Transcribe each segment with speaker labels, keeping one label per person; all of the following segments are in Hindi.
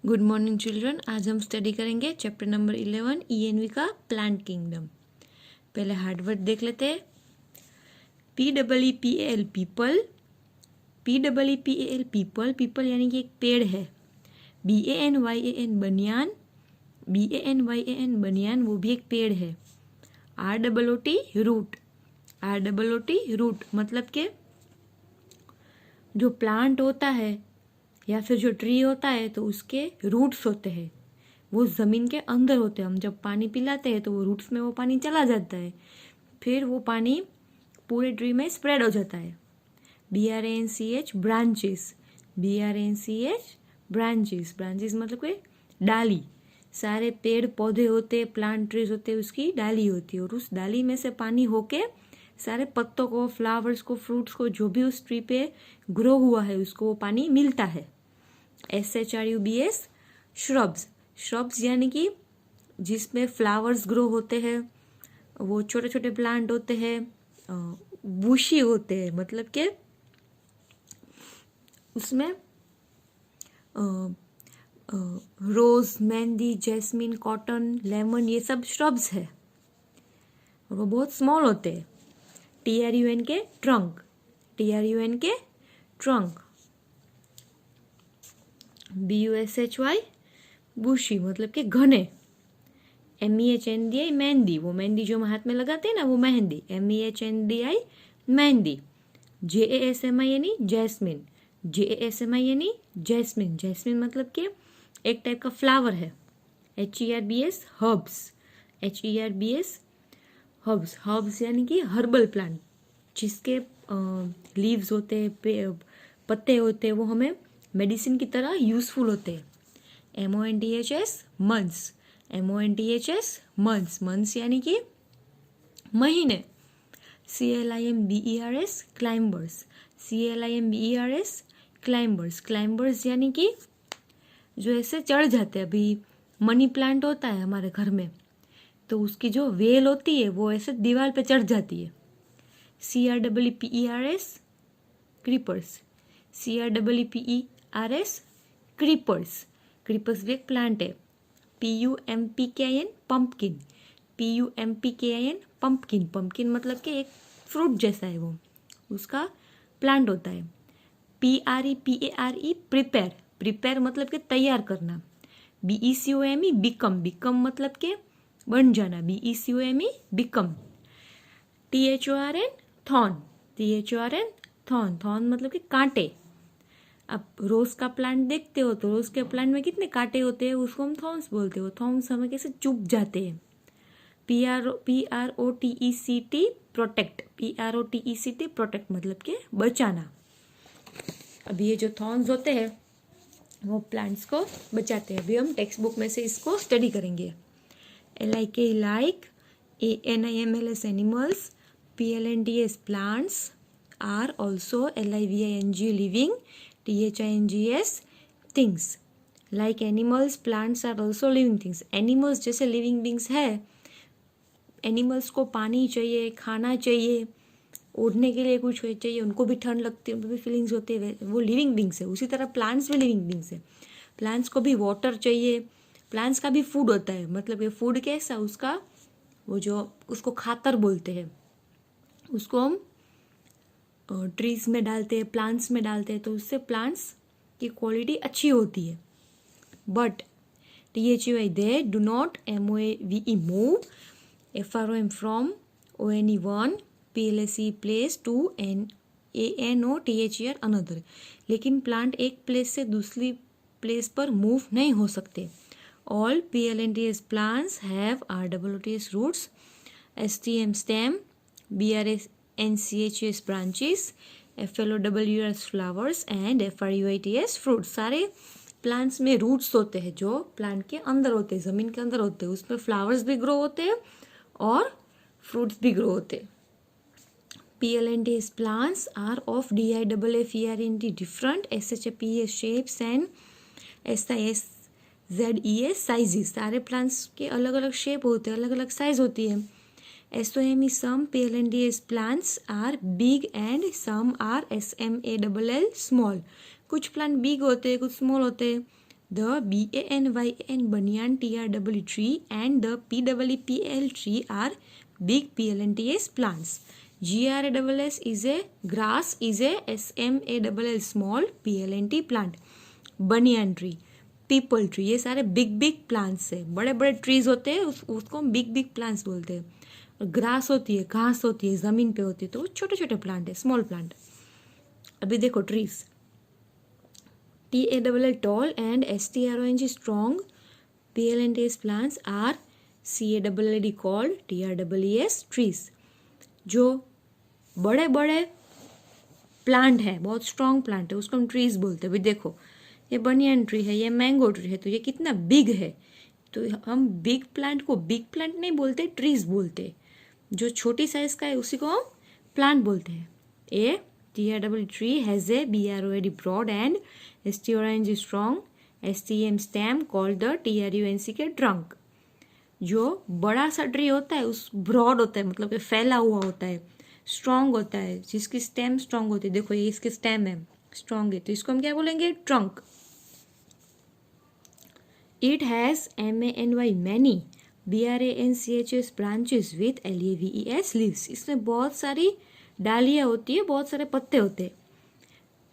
Speaker 1: Good morning children. आज हम स्टडी करेंगे चैप्टर नंबर 11 ईएनवी का प्लांट किंगडम। पहले हार्डवर्ड देख लेते हैं। PEEPAL people, PEEPAL people, people यानी कि एक पेड़ है। BANYAN बनियान, BANYAN बनियान वो भी एक पेड़ है। ROOT रूट, ROOT रूट मतलब कि जो प्लांट होता है या फिर जो ट्री होता है तो उसके रूट्स होते हैं, वो ज़मीन के अंदर होते हैं। हम जब पानी पिलाते हैं तो वो रूट्स में वो पानी चला जाता है, फिर वो पानी पूरे ट्री में स्प्रेड हो जाता है। BRANCH branches, BRANCH branches, branches मतलब कि डाली। सारे पेड़ पौधे होते, प्लांट ट्रीज होते, उसकी डाली होती है और उस डाली में से पानी होके सारे पत्तों को, फ्लावर्स को, फ्रूट्स को, जो भी उस ट्री पे ग्रो हुआ है उसको वो पानी मिलता है। SHRUBS श्रब्स, श्रब्स यानी कि जिसमें फ्लावर्स ग्रो होते हैं, वो छोटे छोटे प्लांट होते हैं, बुशी होते हैं, मतलब कि उसमें रोज, मेहंदी, जैस्मिन, कॉटन, लेमन, ये सब श्रब्स है और वो बहुत स्मॉल होते हैं। TRUN के ट्रंक, TRUN के ट्रंक। BUSHY बुशी मतलब कि घने। MEHNDI मेहंदी, वो मेहंदी जो हम हाथ में लगाते हैं ना वो मेहंदी। MEHNDI मेहंदी। JASMI यानी जैस्मिन, JASMI यानी जैस्मिन, जैस्मिन मतलब कि एक टाइप का फ्लावर है। HERBS herbs, HERBS herbs, herbs यानी कि हर्बल प्लांट जिसके लीव्स होते हैं, पत्ते होते हैं, वो हमें मेडिसिन की तरह यूजफुल होते हैं। MONTHS months, MONTHS months, months यानी कि महीने। CLIMBERS climbers, CLIMBERS climbers, climbers यानी कि जो ऐसे चढ़ जाते हैं। अभी मनी प्लांट होता है हमारे घर में तो उसकी जो वेल होती है वो ऐसे दीवार पे चढ़ जाती है। CREEPERS creepers, CREEPERS creepers, creepers भी एक प्लांट है। PUMPKIN pumpkin, PUMPKIN pumpkin, pumpkin मतलब कि एक फ्रूट जैसा है, वो उसका प्लांट होता है। PREPARE प्रिपेयर, प्रिपेयर मतलब कि तैयार करना। BECOME बिकम, बिकम मतलब कि बन जाना, BECOME become. THORN thorn, THORN thorn, thorn मतलब कि कांटे। अब रोज का प्लांट देखते हो तो रोज के प्लांट में कितने कांटे होते हैं, उसको हम थॉर्न्स बोलते हो। थॉर्न्स हमें कैसे चुभ जाते हैं। PROTECT प्रोटेक्ट, PROTECT प्रोटेक्ट मतलब कि बचाना। अब ये जो थॉर्न्स होते हैं वो प्लांट्स को बचाते हैं। अभी हम टेक्स्ट बुक में से इसको स्टडी करेंगे। LIK like, ANIMALS animals, PLNTS plants, are also LIVING living, THINGS things. Like animals, plants are also living things. Animals जैसे living beings है, एनिमल्स को पानी चाहिए, खाना चाहिए, ओढ़ने के लिए कुछ चाहिए, उनको भी ठंड लगती है, उनको भी फीलिंग्स होती है, वो लिविंग बींग्स है। उसी तरह प्लांट्स भी लिविंग बींग्स है। प्लांट्स को भी वाटर चाहिए, प्लांट्स का भी फूड होता है। मतलब ये फूड कैसा, उसका वो जो उसको खातर बोलते हैं, उसको हम ट्रीज में डालते हैं, प्लांट्स में डालते हैं, तो उससे प्लांट्स की क्वालिटी अच्छी होती है। But THUI they do not, MOAVE move, FROM from, ONE PLSE place, to ANO THER another. लेकिन प्लांट एक प्लेस से दूसरी प्लेस पर मूव नहीं हो सकते। All PLNTS plants have ROOTS roots, STM stem, BRANCHS branches, FLOWS flowers and FRUITS fruit. सारे प्लांट्स में रूट्स होते हैं जो प्लांट के अंदर होते हैं, ज़मीन के अंदर होते हैं। उसमें फ्लावर्स भी ग्रो होते हैं और फ्रूट्स भी ग्रो होते हैं। PLNTS plants are of DIFFERENT different SHPS shapes and SISZES sizes। सारे प्लांट्स के अलग अलग शेप होते हैं, अलग अलग साइज होती है। SOME some PLNTS plants are big and some are SMALL small। कुछ प्लांट बिग होते हैं, कुछ स्मॉल होते हैं। The BANYAN banyan TREE tree and the PEEPL tree are big PLNTS plants. GRASS is a grass is a SMALL small PLNT plant. Banyan tree, people tree, ये सारे बिग बिग प्लांट्स है, बड़े बड़े ट्रीज होते हैं, उसको हम बिग बिग प्लांट्स बोलते हैं. और ग्रास होती है, घास होती है, ज़मीन पे होती है, तो वो छोटे छोटे प्लांट है, स्मॉल प्लांट. अभी देखो trees, TALL tall and STRONG strong PLNTS plants are CALLD called TREES trees. जो बड़े बड़े प्लांट है, बहुत स्ट्रॉन्ग प्लांट है, उसको हम ट्रीज बोलते हैं. अभी देखो ये बनियन ट्री है, ये मैंगो ट्री है, तो ये कितना बिग है, तो हम बिग प्लांट को बिग प्लांट नहीं बोलते, ट्रीज बोलते. जो छोटी साइज का है उसी को हम प्लांट बोलते हैं. ए TREE tree has a BROD broad and STORNG strong STM stem called the TRUNC के ट्रंक. जो बड़ा सा ट्री होता है उस ब्रॉड होता है, मतलब कि फैला हुआ होता है, स्ट्रॉन्ग होता है, जिसकी स्टेम स्ट्रॉन्ग होती है. देखो ये इसकी स्टेम है, स्ट्रॉन्ग है, तो इसको हम क्या बोलेंगे, trunk. It has MANY many BRANCHS branches with LAVES leaves. इसमें बहुत सारी डालियाँ होती है, बहुत सारे पत्ते होते हैं.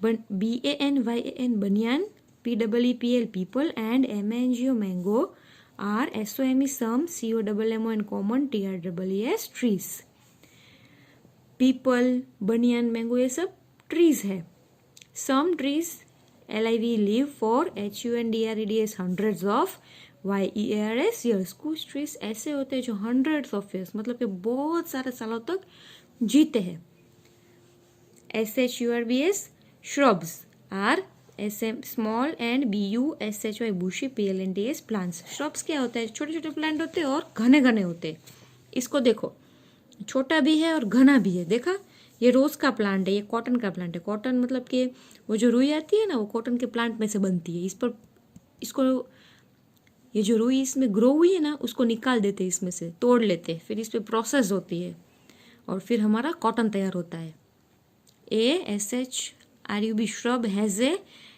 Speaker 1: BANYAN banyan, PEEPL people and MANGO mango are SOME some COMMO common TREES trees. Peepal, banyan, mango ये सब ट्रीज है. Some trees LIV live for HUNDREDS hundreds of YEARS years. कुछ ट्रीज ऐसे होते हैं जो hundreds of years, मतलब कि बहुत सारे सालों तक जीते हैं. SHURBS shrubs are SM small and BUSHY bushy PLNTS plants. shrubs क्या होता है, छोटे छोटे प्लांट होते हैं और घने घने होते हैं. इसको देखो, छोटा भी है और घना भी है. देखा, ये रोज का प्लांट है, ये कॉटन का प्लांट है. कॉटन मतलब कि वो जो रुई आती है ना, वो कॉटन के प्लांट में से बनती है. इस पर इसको ये जो रुई इसमें ग्रो हुई है ना, उसको निकाल देते हैं, इसमें से तोड़ लेते हैं, फिर इस पर प्रोसेस होती है और फिर हमारा कॉटन तैयार होता है. SHRUB shrub has a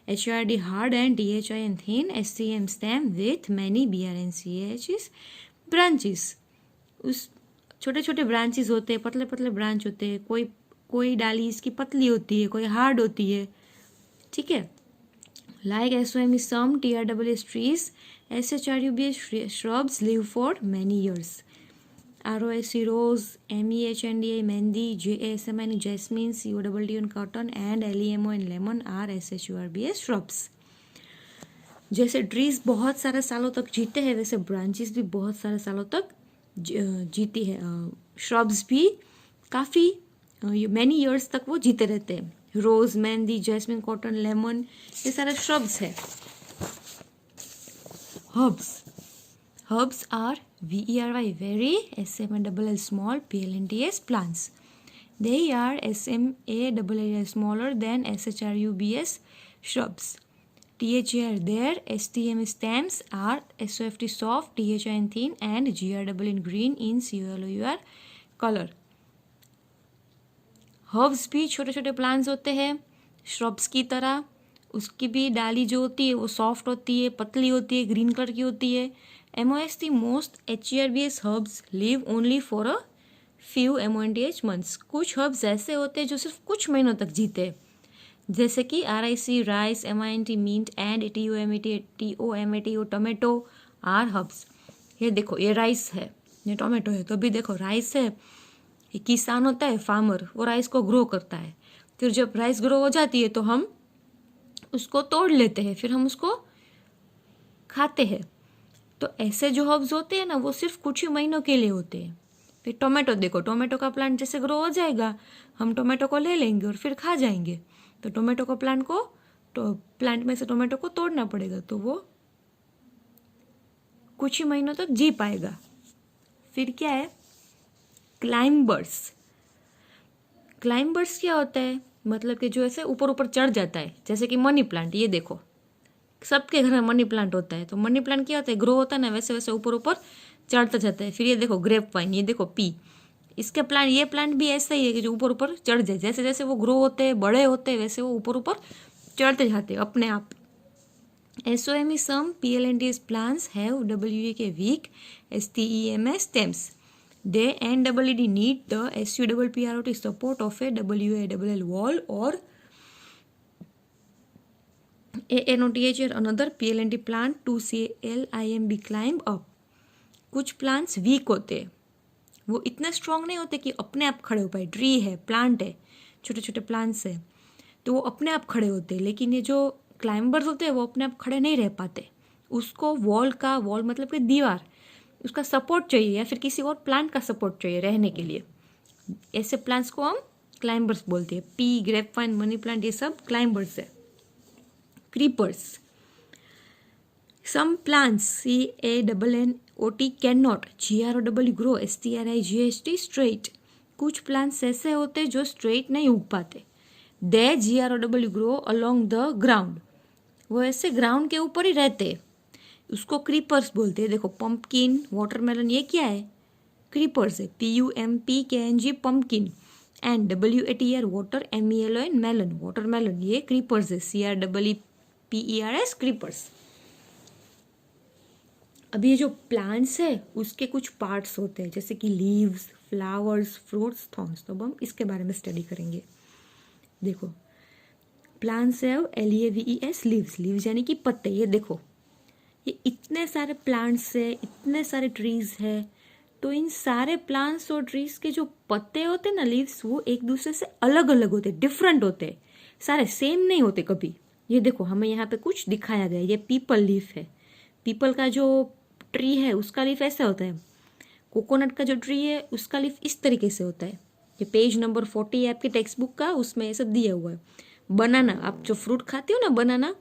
Speaker 1: HRD hard and DHIN thin STM stem with many BRNCHs branches. उस छोटे छोटे ब्रांचेस होते हैं, पतले पतले ब्रांच होते हैं. कोई डाली इसकी पतली होती है, कोई हार्ड होती है. ठीक है. Like SOME some TREES trees, SHRUBS shrubs live for many years. ROSC rose, MEHNDA mehndi, JASMN jasmine, CODD cotton and LEMO lemon are SHURBS shrubs. जैसे ट्रीज बहुत सारे सालों तक जीते हैं, वैसे ब्रांचेस भी बहुत सारे सालों तक जीती है. श्रब्स भी काफ़ी मैनी ईयर्स तक वो जीते रहते हैं. Rose, mehndi, jasmine, cotton, lemon, ये सारे श्रब्स है. Herbs are VERY very SMALL small PLNTS plants. They are SMALL smaller than SHRUBS shrubs. THAR their STM stems are SOFT soft, THIN thin and GRW in green in COLOUR color. Herbs भी छोटे छोटे प्लांट्स होते हैं श्रब्स की तरह. उसकी भी डाली जो होती है वो सॉफ्ट होती है, पतली होती है, ग्रीन कलर की होती है. MOST most HERBS herbs live only for a few MONTH months. कुछ हर्ब्स ऐसे होते हैं जो सिर्फ कुछ महीनों तक जीते हैं, जैसे कि RIC rice, MINT mint and TOMATO tomato are herbs. ये देखो, ये राइस है, ये टोमेटो है. तो अभी देखो राइस है, ये किसान होता है, फार्मर, वो राइस को ग्रो करता है. फिर जब राइस ग्रो हो जाती है तो हम उसको तोड़ लेते हैं, फिर हम उसको खाते हैं. तो ऐसे जो हर्ब्स होते हैं ना, वो सिर्फ कुछ ही महीनों के लिए होते हैं. फिर टोमेटो देखो, टोमेटो का प्लांट जैसे ग्रो हो जाएगा, हम टोमेटो को ले लेंगे और फिर खा जाएंगे. तो टोमेटो को प्लांट में से टोमेटो को तोड़ना पड़ेगा, तो वो कुछ ही महीनों तक जी पाएगा. फिर क्या है, क्लाइंबर्स क्या होता है, मतलब कि जो ऐसे ऊपर ऊपर चढ़ जाता है, जैसे कि मनी प्लांट. ये देखो, सबके घर में मनी प्लांट होता है. तो मनी प्लांट क्या होता है, ग्रो होता है ना, वैसे वैसे ऊपर ऊपर चढ़ता जाता है. फिर ये देखो ग्रेप वाइन, ये देखो पी, इसके प्लांट, ये प्लांट भी ऐसा ही है कि जो ऊपर ऊपर चढ़ जाए. जैसे जैसे वो ग्रो होते हैं, बड़े होते हैं, वैसे वो ऊपर ऊपर चढ़ते जाते हैं अपने आप. SOME some PLNTS plants have WEK weak, STEMS stems. They and EED need the SUPPROT support of a WALL wall or ANOTH or another PLNT plant to CLIMB climb up. कुछ प्लांट्स वीक होते हैं, वो इतने स्ट्रांग नहीं होते कि अपने आप खड़े हो पाए. ट्री है, प्लांट है, छोटे छोटे प्लांट्स है, तो वो अपने आप खड़े होते हैं. लेकिन ये जो क्लाइंबर्स होते हैं वो अपने आप खड़े नहीं रह पाते. उसको वॉल मतलब कि दीवार, उसका सपोर्ट चाहिए या फिर किसी और प्लांट का सपोर्ट चाहिए रहने के लिए. ऐसे प्लांट्स को हम क्लाइंबर्स बोलते हैं. पी, ग्रेपवाइन, मनी प्लांट, ये सब क्लाइंबर्स है. Creepers. Some plants CANNOT cannot GROW grow STRIGHT straight. कुछ प्लांट्स ऐसे होते जो स्ट्रेट नहीं उग पाते. They GROW grow along the ground. वो ऐसे ग्राउंड के ऊपर ही रहते. उसको क्रीपर्स बोलते हैं. देखो पम्पकिन, वाटरमेलन, ये क्या है? क्रीपर्स है. PUMPKNG pumpkin and WATR water, MELON melon, watermelon, ये क्रीपर्स है. CREEPERS creepers. अब ये जो प्लांट्स है उसके कुछ पार्ट्स होते हैं जैसे कि लीव्स, फ्लावर्स, फ्रूट्स, थॉर्न्स. तो अब हम इसके बारे में स्टडी करेंगे. देखो प्लांट्स है LEAVES लीव्स. लीव्स यानी कि पत्ते. ये देखो ये इतने सारे प्लांट्स है, इतने सारे ट्रीज है. तो इन सारे प्लांट्स और ट्रीज के जो पत्ते होते हैं ना, लीव्स, वो एक दूसरे से अलग अलग होते, डिफरेंट होते. सारे सेम नहीं होते कभी. ये देखो हमें यहाँ पे कुछ दिखाया गया. ये पीपल लीफ है. पीपल का जो ट्री है उसका लीफ ऐसा होता है. कोकोनट का जो ट्री है उसका लीफ इस तरीके से होता है. ये पेज नंबर 40 है आपकी टेक्स्ट बुक का, उसमें ये सब दिया हुआ है. बनाना, आप जो फ्रूट खाते हो ना, बनाना,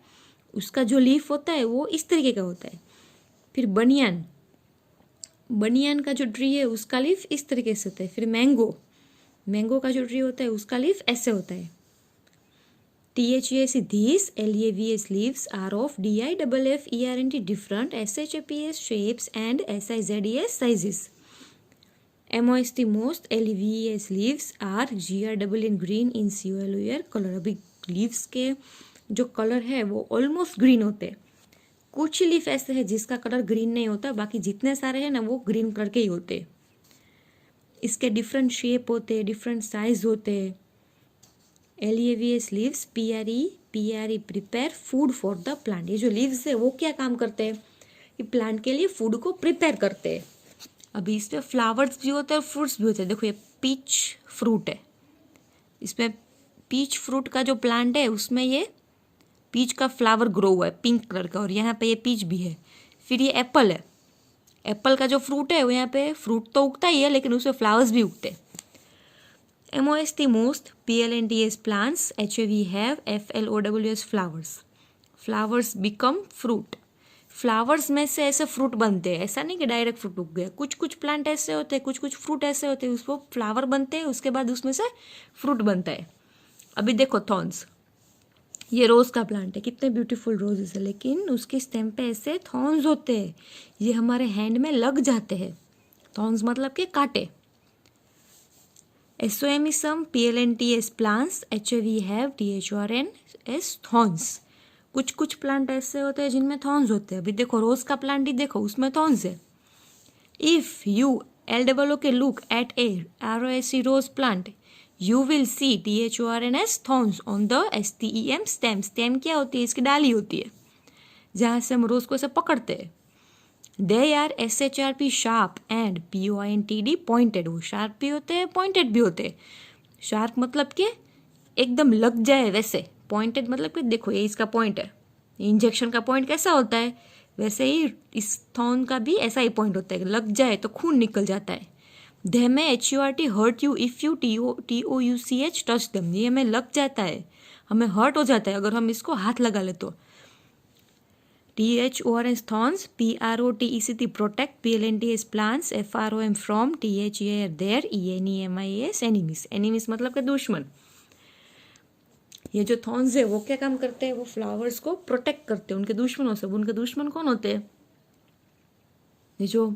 Speaker 1: उसका जो लीफ होता है वो इस तरीके का होता है. फिर बनियान, बनियान का जो ट्री है उसका लीफ इस तरीके से होता है. फिर मैंगो, मैंगो का जो ट्री होता है उसका लीफ ऐसे होता है. THEAC, these LEAVES leaves are of DIFFERENT different SHAPS shapes and SIZES sizes. MOST most LEAVES leaves are GRWN green in COLOR color. अभी लीव्स के जो कलर है वो ऑलमोस्ट ग्रीन होते हैं. कुछ लीफ ऐसे है जिसका कलर ग्रीन नहीं होता, बाकी जितने सारे हैं ना वो ग्रीन कलर के ही होते. इसके डिफरेंट शेप होते हैं, डिफरेंट साइज होते हैं. LEAVES leaves PRE prepare food for the plant. ये जो लीव्स है वो क्या काम करते हैं? ये प्लांट के लिए फूड को प्रिपेयर करते हैं. अभी इसमें फ्लावर्स भी होते हैं और फ्रूट्स भी होते हैं. देखो ये पीच फ्रूट है. इसमें पीच फ्रूट का जो प्लांट है उसमें ये पीच का फ्लावर ग्रो हुआ है पिंक कलर का, और यहाँ पे ये पीच भी है. फिर ये एप्पल है. एप्पल का जो फ्रूट है वो यहाँ पे फ्रूट तो उगता ही है लेकिन उसमें फ्लावर्स भी उगते हैं. MOST most PLNTS plants HAV have FLOWS flowers. Flowers become fruit. Flowers में से ऐसे फ्रूट बनते हैं. ऐसा नहीं कि डायरेक्ट फ्रूट उग गया. कुछ कुछ प्लांट ऐसे होते हैं, कुछ कुछ फ्रूट ऐसे होते हैं, उसको फ्लावर बनते हैं, उसके बाद उसमें से फ्रूट बनता है. अभी देखो थॉर्न्स. ये रोज़ का प्लांट है. कितने ब्यूटीफुल रोजेस है, लेकिन उसके स्टेम पे ऐसे थॉर्न्स होते हैं. ये हमारे हैंड में लग जाते हैं. थॉर्न्स मतलब के कांटे. SOME some PLNTS plants HAV have THORNS thorns. कुछ कुछ प्लांट ऐसे होते हैं जिनमें थॉर्न्स होते हैं. अभी देखो रोज का प्लांट ही देखो, उसमें थॉर्न्स है. If you LOOK look at a ROSE rose plant, you will see THORNS thorns on the STEM stem. Stem क्या होती है? इसकी डाली होती है जहाँ से हम रोज को ऐसे पकड़ते हैं. They are SHRP sharp and POINTED pointed. वो शार्प भी होते हैं, पॉइंटेड भी होते हैं. शार्प मतलब कि एकदम लग जाए वैसे. पॉइंटेड मतलब कि देखो ये इसका पॉइंट है. इंजेक्शन का पॉइंट कैसा होता है वैसे ही इस थॉर्न का भी ऐसा ही पॉइंट होता है. लग जाए तो खून निकल जाता है. They may HURT hurt you if you TOUCH touch them. ये हमें लग जाता है, हमें हर्ट हो जाता है अगर हम इसको हाथ लगा ले तो. THORNS thorns, PROTECT protect PLNTS plants, FROM from, THEAR there, ENEMIS enemies. enemies मतलब के दुश्मन. ये जो थॉर्न्स है वो क्या काम करते हैं? वो फ्लावर्स को प्रोटेक्ट करते हैं उनके दुश्मनों से. उनके दुश्मन कौन होते हैं? ये जो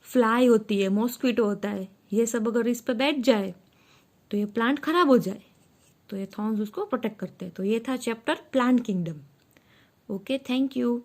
Speaker 1: फ्लाई होती है, मॉस्क्विटो होता है, ये सब अगर इस पे बैठ जाए तो ये प्लांट खराब हो जाए. तो ये थॉर्न्स उसको प्रोटेक्ट करते हैं. तो ये था chapter plant kingdom. Okay, thank you.